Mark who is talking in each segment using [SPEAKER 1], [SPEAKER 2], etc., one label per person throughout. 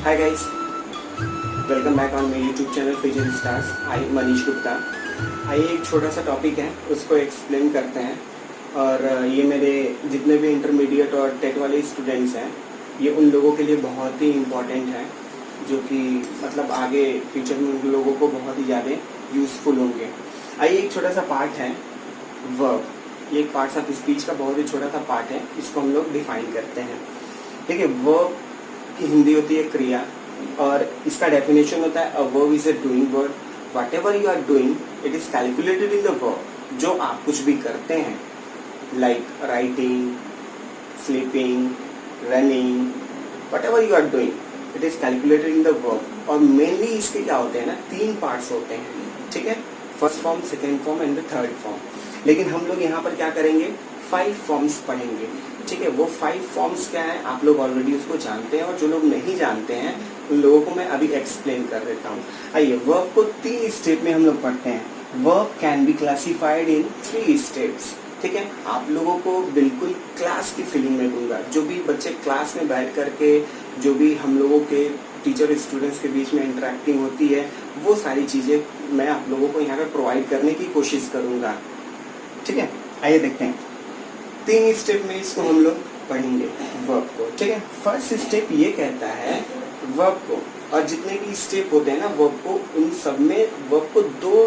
[SPEAKER 1] Hi guys, welcome back on my YouTube channel Future Stars. I Manish Gupta. आइए एक छोटा सा टॉपिक है उसको एक्सप्लेन करते हैं और ये मेरे जितने भी इंटरमीडिएट और टेट वाले स्टूडेंट्स हैं ये उन लोगों के लिए बहुत ही इम्पॉर्टेंट है जो कि मतलब आगे फ्यूचर में उन लोगों को बहुत ही ज़्यादा यूज़फुल होंगे। आइए एक छोटा सा पार्ट है वर्ब, ये एक पार्ट ऑफ स्पीच का बहुत ही छोटा सा पार्ट है, इसको हम लोग डिफाइन करते हैं। ठीक है, वर्ब की हिंदी होती है क्रिया और इसका डेफिनेशन होता है a verb is a doing word, whatever you are doing it is calculated in the verb. जो आप कुछ भी करते हैं like writing, sleeping, running, whatever you are doing it is calculated in the verb. और mainly इसके क्या होते हैं ना, 3 पार्ट्स होते हैं। ठीक है, first form, second form and the third form. लेकिन हम लोग यहाँ पर क्या करेंगे, 5 फॉर्म्स पढ़ेंगे। ठीक है, वो 5 फॉर्म्स क्या है आप लोग ऑलरेडी उसको जानते हैं और जो लोग नहीं जानते हैं उन लोगों को मैं अभी एक्सप्लेन कर देता हूँ। आइए, वर्ब को 3 स्टेप में हम लोग पढ़ते हैं। Verb can be classified in 3 steps. ठीक है, आप लोगों को बिल्कुल क्लास की फीलिंग में दूंगा। जो भी बच्चे क्लास में बैठ करके जो भी हम लोगों के टीचर स्टूडेंट्स के बीच में इंटरेक्टिंग होती है वो सारी चीजें मैं आप लोगों को यहाँ पे प्रोवाइड करने की कोशिश करूंगा। ठीक है, आइए देखते हैं 3 स्टेप में इसको हम लोग पढ़ेंगे वर्ब को। ठीक है, फर्स्ट स्टेप ये कहता है वर्ब को, और जितने भी स्टेप होते हैं ना वर्ब को, उन सब में वर्ब को 2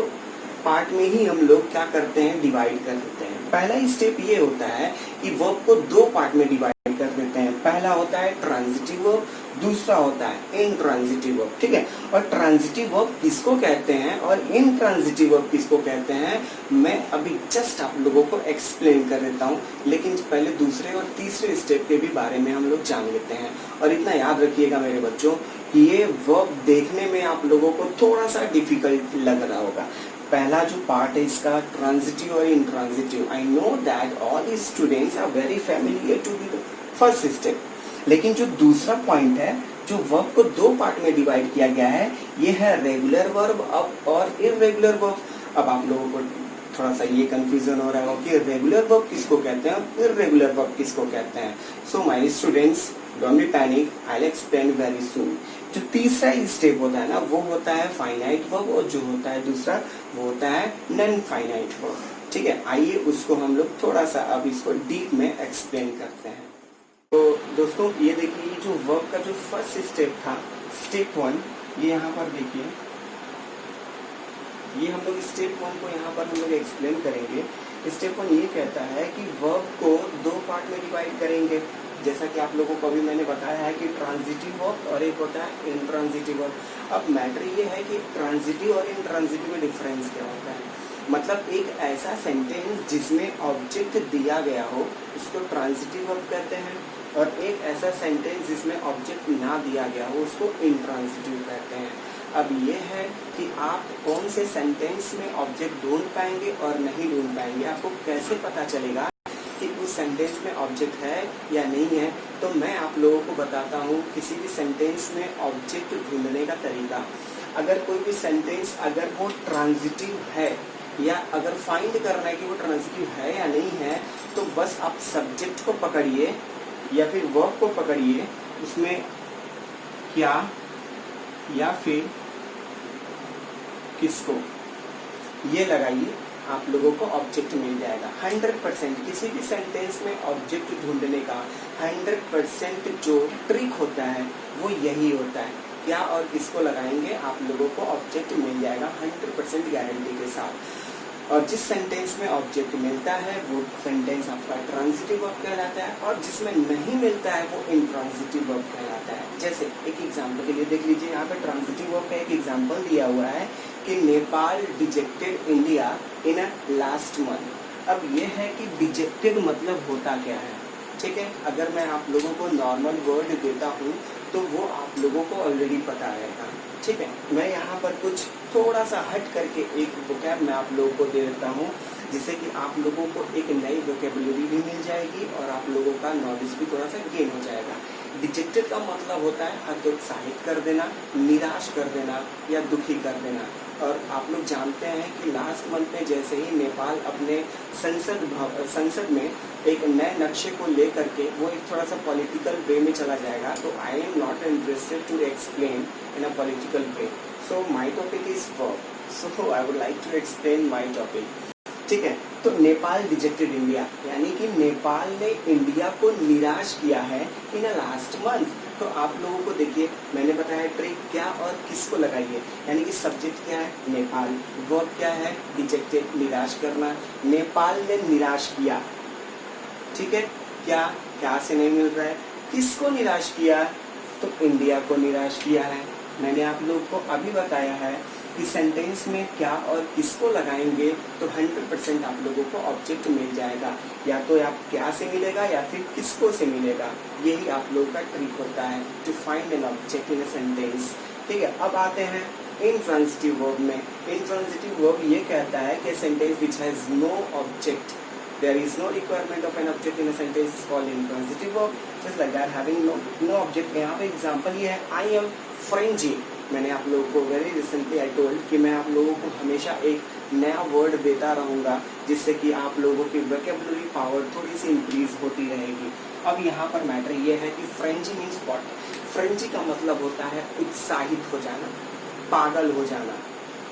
[SPEAKER 1] पार्ट में ही हम लोग क्या करते हैं, डिवाइड कर देते हैं। पहला स्टेप ये होता है कि वर्ब को 2 पार्ट में डिवाइड कर देते हैं। पहला होता है ट्रांजिटिव वर्ब, दूसरा होता है इनट्रांजिटिव वर्ब। ठीक है, और ट्रांजिटिव वर्ब किसको कहते हैं और इनट्रांजिटिव वर्ब किसको कहते हैं मैं अभी जस्ट आप लोगों को एक्सप्लेन कर देता हूँ। लेकिन पहले दूसरे और तीसरे स्टेप के भी बारे में हम लोग जान लेते हैं। और इतना याद रखिएगा मेरे बच्चों कि ये वर्ब देखने में आप लोगों को थोड़ा सा डिफिकल्ट लग रहा होगा। पहला जो पार्ट है इसका ट्रांजिटिव और intransitive, I know that all students are very familiar to the first step. लेकिन जो दूसरा पॉइंट है, जो वर्ब को 2 पार्ट में डिवाइड किया गया है, ये है रेगुलर वर्ब और इर्रेगुलर वर्ब। अब आप लोगों को थोड़ा सा ये कंफ्यूजन हो रहा है कि रेगुलर वर्ब किसको कहते हैं और इर्रेगुलर वर्ब किसको कहते हैं। So my students, don't be panic, I will explain very soon. जो तीसरा स्टेप होता है ना वो होता है फाइनाइट वर्ब, और जो होता है दूसरा वो होता है नॉन फाइनाइट वर्ब। ठीक है, आइए उसको हम लोग थोड़ा सा अब इसको डीप में एक्सप्लेन करते हैं। तो दोस्तों ये देखिए, जो वर्ब का जो फर्स्ट स्टेप था, स्टेप 1, ये यहाँ पर देखिए, ये हम लोग स्टेप 1 को यहाँ पर हम लोग एक्सप्लेन करेंगे। स्टेप 1 ये कहता है कि वर्ब को 2 पार्ट में डिवाइड करेंगे। जैसा कि आप लोगों को अभी मैंने बताया है कि ट्रांजिटिव वर्ब और एक होता है इनट्रांजिटिव वर्ब। अब मैटर ये है कि ट्रांजिटिव और इनट्रांजिटिव में डिफरेंस क्या होता है। मतलब एक ऐसा सेंटेंस जिसमें ऑब्जेक्ट दिया गया हो उसको ट्रांजिटिव वर्ब कहते हैं, और एक ऐसा सेंटेंस जिसमें ऑब्जेक्ट ना दिया गया हो उसको इनट्रांजिटिव कहते हैं। अब ये है कि आप कौन से सेंटेंस में ऑब्जेक्ट ढूंढ पाएंगे और नहीं ढूंढ पाएंगे। आपको कैसे पता चलेगा कि उस सेंटेंस में ऑब्जेक्ट है या नहीं है, तो मैं आप लोगों को बताता हूँ किसी भी सेंटेंस में ऑब्जेक्ट ढूंढने का तरीका। अगर कोई भी सेंटेंस अगर वो ट्रांजिटिव है या अगर फाइंड करना है कि वो ट्रांजिटिव है या नहीं है, तो बस आप सब्जेक्ट को पकड़िए या फिर वर्ब को पकड़िए, उसमें क्या या फिर किसको ये लगाइए, आप लोगों को ऑब्जेक्ट मिल जाएगा। 100% किसी भी सेंटेंस में ऑब्जेक्ट ढूंढने का 100% जो ट्रिक होता है वो यही होता है, क्या और किसको लगाएंगे आप लोगों को ऑब्जेक्ट मिल जाएगा 100% गारंटी के साथ। और जिस सेंटेंस में ऑब्जेक्ट मिलता है वो सेंटेंस आपका ट्रांजिटिव वर्ब कहलाता है, और जिसमें नहीं मिलता है वो इनट्रांजिटिव वर्ब कहलाता है। जैसे एक एग्जांपल के लिए देख लीजिए, यहाँ पे ट्रांजिटिव वर्ब का एक एग्जांपल दिया हुआ है कि Nepal dejected India in a last month. अब ये है कि डिजेक्टेड मतलब होता क्या है। ठीक है, अगर मैं आप लोगों को नॉर्मल वर्ड देता हूँ तो वो आप लोगों को ऑलरेडी पता रहेगा। ठीक है, मैं यहाँ पर कुछ थोड़ा सा हट करके एक वोकैब मैं आप लोगों को दे देता हूँ, जिससे कि आप लोगों को एक नई वोकेबुलरी भी मिल जाएगी और आप लोगों का नॉलेज भी थोड़ा सा गेन हो जाएगा। डिजेक्टेड का मतलब होता है हतोत्साहित कर देना, निराश कर देना या दुखी कर देना। और आप लोग जानते हैं कि लास्ट मंथ में जैसे ही नेपाल अपने संसद में एक नए नक्शे को लेकर के वो एक थोड़ा सा पॉलिटिकल वे में चला जाएगा, तो I am not interested to explain in a political way. So my topic is verb. So I would like to explain my topic. ठीक है, तो नेपाल रिजेक्टेड इंडिया, यानी कि नेपाल ने इंडिया को निराश किया है इन अ लास्ट मंथ. तो आप लोगों को देखिए, मैंने बताया ट्रिक क्या और किसको लगाइए, यानी कि सब्जेक्ट क्या है नेपाल, वर्ब क्या है रिजेक्टेड, निराश करना. नेपाल ने निराश किया. ठीक है, क्या क्या से नहीं मिल रहा है, किसको निराश किया, तो इंडिया को निराश किया है. मैंने आप लोगों को अभी बताया है कि सेंटेंस में क्या और किसको लगाएंगे तो 100% आप लोगों को ऑब्जेक्ट मिल जाएगा. या तो आप क्या से मिलेगा या फिर किसको से मिलेगा. यही आप लोगों का ट्रिक होता है to find an object in a sentence. ठीक है, अब आते हैं इंट्रांजिटिव वर्ब में. इंट्रांजिटिव वर्ब ये कहता है कि sentence which has no object, there is no requirement of an object in a sentence is called intransitive verb. Just like that, having no object. यहाँ पे एग्जाम्पल ये है I am Frenzy. मैंने आप लोगों को वेरी रिसेंटली आई टोल्ड कि मैं आप लोगों को हमेशा एक नया वर्ड देता रहूँगा जिससे कि आप लोगों की वोकैबुलरी पावर थोड़ी सी इंक्रीज होती रहेगी. अब यहाँ पर मैटर ये है कि फ्रेंजी मीन्स व्हाट. फ्रेंजी का मतलब होता है उत्साहित हो जाना, पागल हो जाना.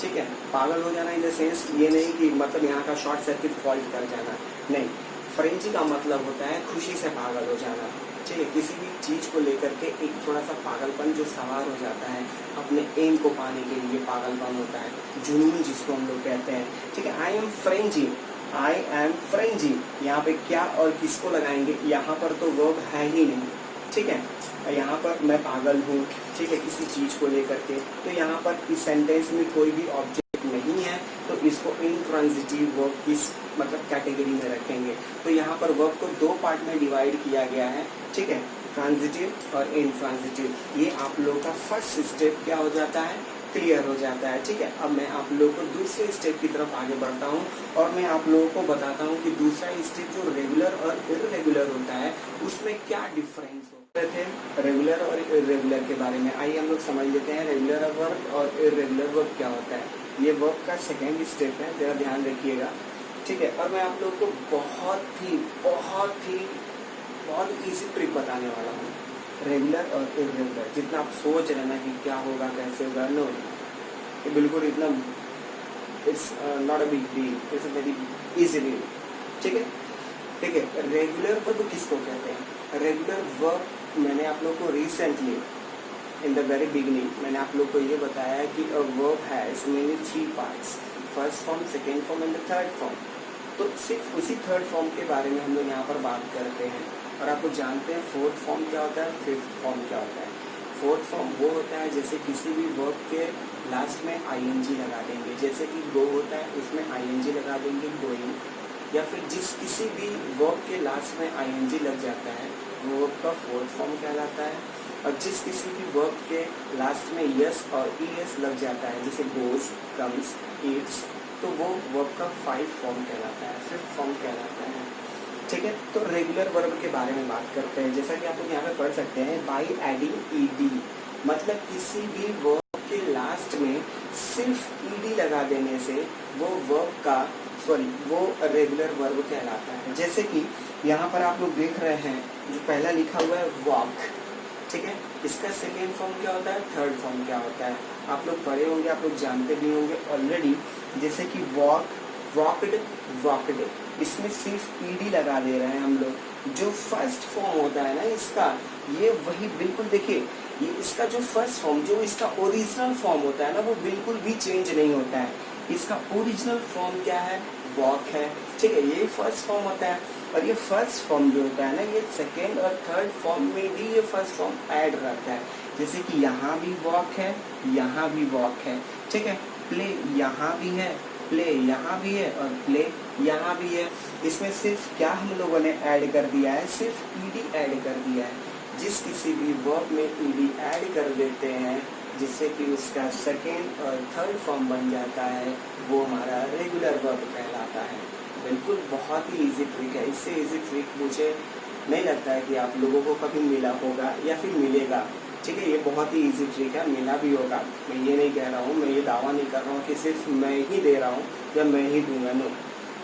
[SPEAKER 1] ठीक है, पागल हो जाना इन द सेंस ये नहीं कि मतलब यहाँ का शॉर्ट सर्किट फॉल्ट कर जाना, नहीं. फ्रेंजी का मतलब होता है खुशी से पागल हो जाना. ठीक है, किसी भी चीज़ को लेकर के एक थोड़ा सा पागलपन जो सवार हो जाता है, अपने एम को पाने के लिए पागलपन होता है, जुनून जिसको हम लोग कहते हैं. ठीक है, I am frenzy, I am frenzy. यहाँ पे क्या और किसको लगाएंगे, यहाँ पर तो वर्ब है ही नहीं. ठीक है, यहाँ पर मैं पागल हूँ, ठीक है, किसी चीज़ को लेकर के, तो यहाँ पर इस सेंटेंस में कोई भी ऑब्जेक्ट नहीं है, तो इसको इंट्रांजिटिव वर्ब इस मतलब कैटेगरी में रखेंगे. तो यहाँ पर वर्ब को दो पार्ट में डिवाइड किया गया है. ठीक है, ट्रांजिटिव और इंट्रांजिटिव. ये आप लोगों का फर्स्ट स्टेप क्या हो जाता है, क्लियर हो जाता है. ठीक है, अब मैं आप लोगों को दूसरे स्टेप की तरफ आगे बढ़ता हूँ और मैं आप लोगों को बताता हूँ कि दूसरा स्टेप जो रेगुलर और इर्रेगुलर होता है उसमें क्या डिफरेंस होते थे रेगुलर और इर्रेगुलर के बारे में. आइए हम लोग समझ लेते हैं रेगुलर वर्ब और इर्रेगुलर वर्ब क्या होता है. ये वर्ब का सेकेंड स्टेप है, जरा ध्यान रखिएगा. ठीक है, और मैं आप लोगों को बहुत ईजी ट्रिक बताने वाला हूँ. रेगुलर और इर्रेगुलर, जितना आप सोच रहे ना कि क्या होगा कैसे होगा, नो, ये बिल्कुल इतना it's not a big deal, it's a very easy deal. ठीक है, ठीक है. रेगुलर वर्ब किसको कहते हैं, रेगुलर वर्ब मैंने आप लोगों को recently in the very beginning मैंने आप लोग को ये बताया है कि a verb has mainly 3 parts, first form, second form and the third form. तो सिर्फ उसी थर्ड फॉर्म के बारे में हम लोग यहाँ पर बात करते हैं. और आप लोग जानते हैं फोर्थ फॉर्म क्या होता है, फिफ्थ फॉर्म क्या होता है. फोर्थ फॉर्म वो होता है जैसे किसी भी वर्ब के लास्ट में आईएनजी लगा देंगे, जैसे कि गो होता है उसमें आईएनजी लगा देंगे, गोइंग. या फिर जिस किसी भी वर्ब के लास्ट में आईएनजी लग जाता है वो वर्ब का फोर्थ फॉर्म कहलाता है. और जिस किसी भी वर्ब के लास्ट में यस और ईएस लग जाता है, जैसे गोज, कम्स, ईट्स, तो वो वर्ब का 5th फॉर्म कहलाता है, 5th फॉर्म कहलाता है. ठीक है, तो रेगुलर वर्ब के बारे में बात करते हैं. जैसा कि आप लोग यहाँ पे पढ़ सकते हैं, बाई एडिंग ईडी, मतलब किसी भी वर्ब के लास्ट में सिर्फ ईडी लगा देने से वो रेगुलर वर्ब कहलाता है. जैसे कि यहाँ पर आप लोग देख रहे हैं जो पहला लिखा हुआ है वॉक. ठीक है, इसका सेकेंड फॉर्म क्या होता है, थर्ड फॉर्म क्या होता है, आप लोग पढ़े होंगे, आप लोग जानते भी होंगे ऑलरेडी. जैसे कि वॉक, वॉकड, वॉकड, इसमें सिर्फ ईडी लगा दे रहे हैं हम लोग. जो फर्स्ट फॉर्म होता है ना इसका, ये वही बिल्कुल देखिए, ये इसका जो फर्स्ट फॉर्म, जो इसका ओरिजिनल फॉर्म होता है ना, वो बिल्कुल भी चेंज नहीं होता है. इसका ओरिजिनल फॉर्म क्या है, वॉक है. ठीक है, ये फर्स्ट फॉर्म होता है. और ये फर्स्ट फॉर्म जो होता है ना, ये सेकेंड और थर्ड फॉर्म में भी ये फर्स्ट फॉर्म ऐड रहता है. जैसे कि यहाँ भी वॉक है, यहाँ भी वॉक है. ठीक है, प्ले यहाँ भी है, प्ले यहाँ भी है और प्ले यहाँ भी है. इसमें सिर्फ क्या हम लोगों ने ऐड कर दिया है, सिर्फ ईडी ऐड कर दिया है. जिस किसी भी वर्ब में ईडी ऐड कर देते हैं जिससे कि उसका सेकेंड और थर्ड फॉर्म बन जाता है, वो हमारा रेगुलर वर्ब कहलाता है. बिल्कुल बहुत ही इजी ट्रिक है. इससे इजी ट्रिक मुझे नहीं लगता है कि आप लोगों को कभी मिला होगा या फिर मिलेगा. ठीक है, ये बहुत ही इजी ट्रिक है, मिला भी होगा, मैं ये नहीं कह रहा हूँ, मैं ये दावा नहीं कर रहा हूँ कि सिर्फ मैं ही दे रहा हूँ या मैं ही दूंगा, नो,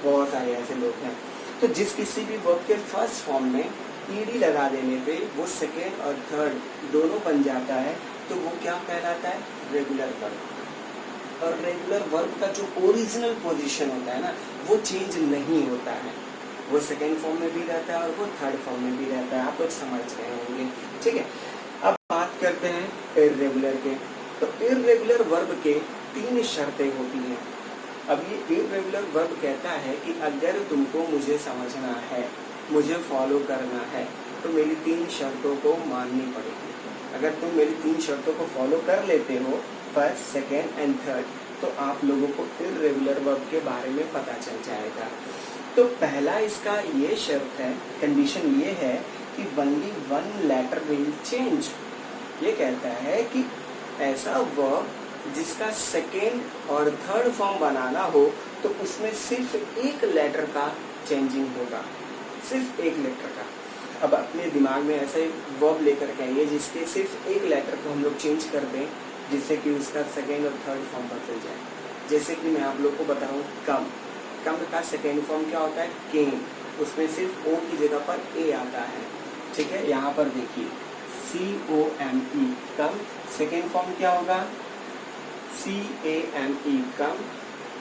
[SPEAKER 1] बहुत सारे ऐसे लोग हैं। तो जिस किसी भी वर्ब के फर्स्ट फॉर्म में ईडी लगा देने पे वो सेकेंड और थर्ड दोनों बन जाता है, तो वो क्या कहलाता है, रेगुलर वर्ब। और रेगुलर वर्ब का जो ओरिजिनल पोजीशन होता है ना, वो चेंज नहीं होता है, वो सेकेंड फॉर्म में भी रहता है और वो थर्ड फॉर्म में भी रहता है, आप लोग समझ रहे होंगे। ठीक है, अब बात करते हैं इर्रेगुलर के। तो इर्रेगुलर वर्ब के 3 शर्तें होती हैं। अब ये इर्रेगुलर वर्ब कहता है कि अगर तुमको मुझे समझना है, मुझे फॉलो करना है, तो मेरी 3 शर्तों को माननी पड़ेगी। अगर तुम मेरी 3 शर्तों को फॉलो कर लेते हो, फर्स्ट, सेकेंड एंड थर्ड, तो आप लोगों को इर्रेगुलर वर्ब के बारे में पता चल जाएगा। तो पहला इसका ये शर्त है, कंडीशन ये है कि ओनली 1 लेटर विल चेंज। ये कहता है कि ऐसा वर्ब जिसका सेकेंड और थर्ड फॉर्म बनाना हो, तो उसमें सिर्फ एक लेटर का चेंजिंग होगा, सिर्फ एक लेटर का। अब अपने दिमाग में ऐसे वर्ब लेकर के आइए जिसके सिर्फ एक लेटर को हम लोग चेंज कर दें, जिससे कि उसका सेकेंड और थर्ड फॉर्म बदल जाए। जैसे कि मैं आप लोग को बताऊं, कम, कम का सेकेंड फॉर्म क्या होता है, केम, उसमें सिर्फ ओ की जगह पर ए आता है। ठीक है, यहाँ पर देखिए COME, कम, सेकेंड फॉर्म क्या होगा, CAME, कम,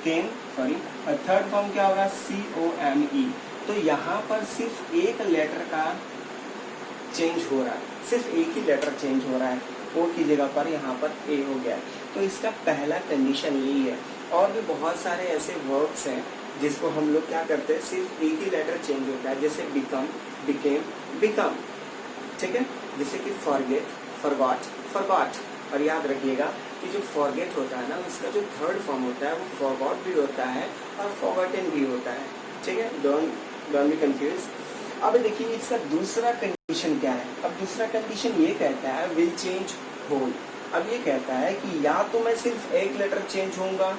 [SPEAKER 1] केम, सॉरी, और थर्ड फॉर्म क्या होगा, COME। तो यहाँ पर सिर्फ एक लेटर का चेंज हो रहा है, सिर्फ एक ही लेटर चेंज हो रहा है, ओ की जगह पर यहाँ पर ए हो गया है। तो इसका पहला कंडीशन यही है। और भी बहुत सारे ऐसे वर्ब्स हैं जिसको हम लोग क्या करते हैं, सिर्फ एक ही लेटर चेंज होता है, जैसे बिकम, बिकेम, बिकम। ठीक है, जैसे कि फॉरगेट, फॉरगॉट, फॉरगॉट। और याद रखिएगा कि जो फॉरगेट होता है ना, उसका जो थर्ड फॉर्म होता है वो फॉरगॉट भी होता है और फॉरगॉटन भी होता है। ठीक है, डोंट बी कंफ्यूज। अब देखिए इसका दूसरा कंडीशन क्या है। अब दूसरा कंडीशन ये कहता है विल चेंज होल। अब ये कहता है कि या तो मैं सिर्फ एक लेटर चेंज होऊंगा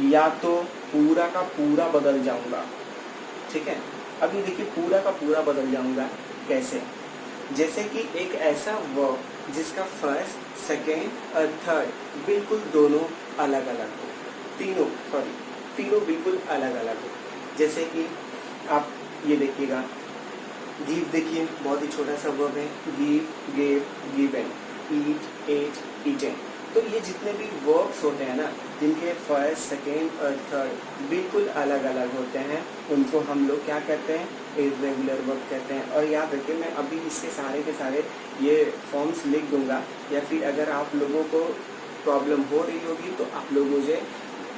[SPEAKER 1] या तो पूरा का पूरा बदल जाऊंगा। ठीक है, अब ये देखिए पूरा का पूरा बदल जाऊंगा कैसे, जैसे कि एक ऐसा वर्ब जिसका फर्स्ट, सेकेंड और थर्ड बिल्कुल दोनों अलग अलग हो, तीनों बिल्कुल अलग अलग हो। जैसे कि आप ये देखिएगा, गिव, देखिए बहुत ही छोटा सा वर्ब है, गिव, गेव, गिवन, ईट, एट, ईटेन। तो ये जितने भी वर्ब्स होते हैं ना, जिनके फर्स्ट, सेकेंड और थर्ड बिल्कुल अलग अलग होते हैं, उनको हम लोग क्या कहते हैं, इर्रेगुलर वर्ब कहते हैं। और याद रखिए मैं अभी इसके सारे के सारे ये फॉर्म्स लिख दूंगा, या फिर अगर आप लोगों को प्रॉब्लम हो रही होगी तो आप लोग मुझे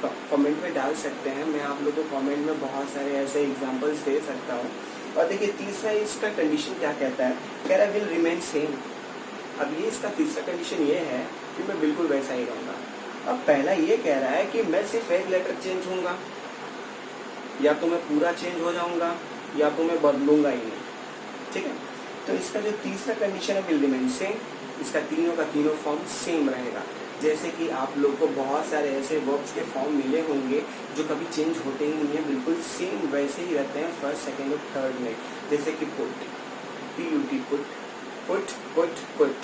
[SPEAKER 1] कमेंट में डाल सकते हैं, मैं आप लोगों को कमेंट में बहुत सारे ऐसे एग्जांपल्स दे सकता हूँ। और देखिए तीसरा इसका कंडीशन क्या कहता है, कह रहा है विल रिमेन सेम। अब ये इसका तीसरा कंडीशन ये है कि मैं बिल्कुल वैसा ही रहूँगा। अब पहला ये कह रहा है कि मैं सिर्फ एक लेटर चेंज होऊंगा, या तो मैं पूरा चेंज हो जाऊंगा, या तो मैं बदलूंगा ही नहीं। ठीक है, तो इसका जो तीसरा कंडीशन है विल रिमेन सेम, इसका तीनों का तीनों फॉर्म सेम रहेगा। जैसे कि आप लोग को बहुत सारे ऐसे वर्ब्स के फॉर्म मिले होंगे जो कभी चेंज होते ही नहीं है, बिल्कुल सेम वैसे ही रहते हैं फर्स्ट, सेकेंड और थर्ड में। जैसे कि put, PUT, put, put, put, put,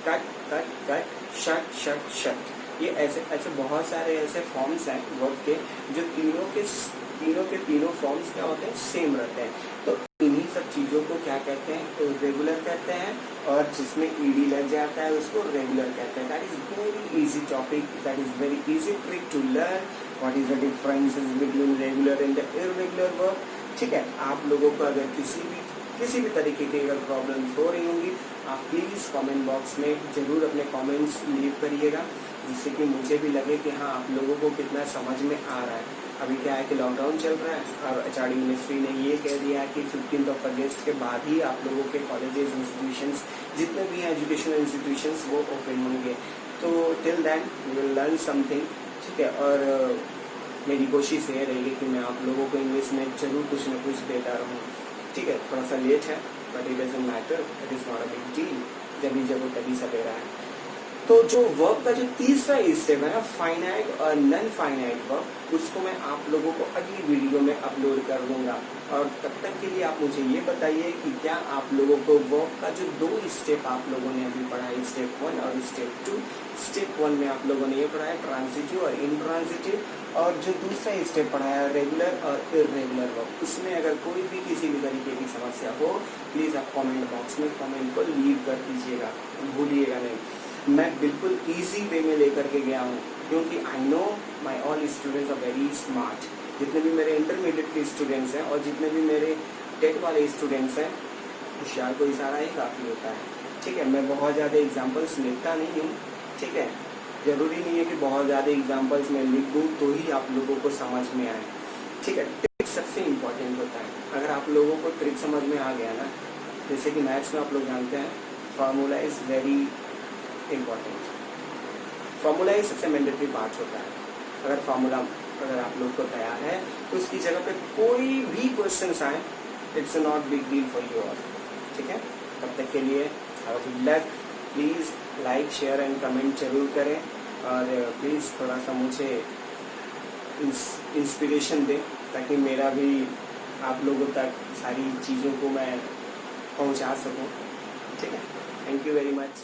[SPEAKER 1] cut, cut, cut, shut, shut, shut. ये ऐसे बहुत सारे ऐसे फॉर्म्स हैं वर्ब के जो तीनों फॉर्म्स क्या होते हैं, सेम रहते हैं। तो इन्हीं सब चीज़ों को क्या कहते हैं, रेगुलर कहते हैं, और जिसमें ईडी लग जाता है उसको रेगुलर कहते हैं। That is very easy topic, that is very easy trick to learn what is the differences between regular and the irregular verb. ठीक है, आप लोगों को अगर किसी भी तरीके की अगर प्रॉब्लम्स हो रही होंगी, आप प्लीज़ कमेंट बॉक्स में ज़रूर अपने कमेंट्स लीव करिएगा, जिससे कि मुझे भी लगे कि हाँ आप लोगों को कितना समझ में आ रहा है। अभी क्या है कि लॉकडाउन चल रहा है और HRD मिनिस्ट्री ने ये कह दिया है कि 15 अगस्त के बाद ही आप लोगों के कॉलेजेस, इंस्टीट्यूशंस, जितने भी हैं एजुकेशनल इंस्टीट्यूशंस, वो ओपन होंगे। तो till then we will learn something. ठीक है, और मेरी कोशिश ये रहेगी कि मैं आप लोगों को इंग्लिश में ज़रूर कुछ ना कुछ देता रहूँ। ठीक है, थोड़ा सा लेट है but it doesn't matter, it is not a big deal. जब हो तभी सवेरा है। तो जो वर्ब का जो तीसरा स्टेप है ना, फाइनाइट और नॉन फाइनाइट वर्ब, उसको मैं आप लोगों को अगली वीडियो में अपलोड कर दूंगा। और तब तक के लिए आप मुझे ये बताइए कि क्या आप लोगों को वर्ब का जो 2 स्टेप आप लोगों ने अभी पढ़ा है, स्टेप 1 और स्टेप 2, स्टेप 1 में आप लोगों ने ये पढ़ा है ट्रांजिटिव और इंट्रांजिटिव, और जो दूसरा स्टेप पढ़ा है रेगुलर और इरेगुलर वर्ब, उसमें अगर कोई भी किसी भी तरीके की समस्या हो, प्लीज़ आप कमेंट बॉक्स में कमेंट को लीव कर दीजिएगा, भूलिएगा नहीं। मैं बिल्कुल इजी वे में लेकर के गया हूँ, क्योंकि I know my all students are very smart. जितने भी मेरे इंटरमीडिएट के स्टूडेंट्स हैं और जितने भी मेरे टेट वाले स्टूडेंट्स हैं, होशियार को इशारा ही काफ़ी होता है। ठीक है, मैं बहुत ज़्यादा एग्जाम्पल्स लिखता नहीं हूँ। ठीक है, ज़रूरी नहीं है कि बहुत ज़्यादा एग्जाम्पल्स मैं लिख दूँ तो ही आप लोगों को समझ में आए। ठीक है, ट्रिक सबसे इम्पॉर्टेंट होता है। अगर आप लोगों को ट्रिक समझ में आ गया ना, जैसे कि मैथ्स में आप लोग जानते हैं formula is very important. Formula ही सबसे मैंडेटरी पार्ट होता है। अगर फार्मूला अगर आप लोग को तैयार है तो उसकी जगह पे कोई भी क्वेश्चन आए, it's not big deal for you all. ठीक है, तब तक के लिए good luck. Please like share and comment जरूर करें, और प्लीज़ थोड़ा सा मुझे इंस्पिरेशन दें, ताकि मेरा भी आप लोगों तक सारी चीज़ों को मैं पहुंचा सकूं। ठीक है, थैंक यू वेरी मच।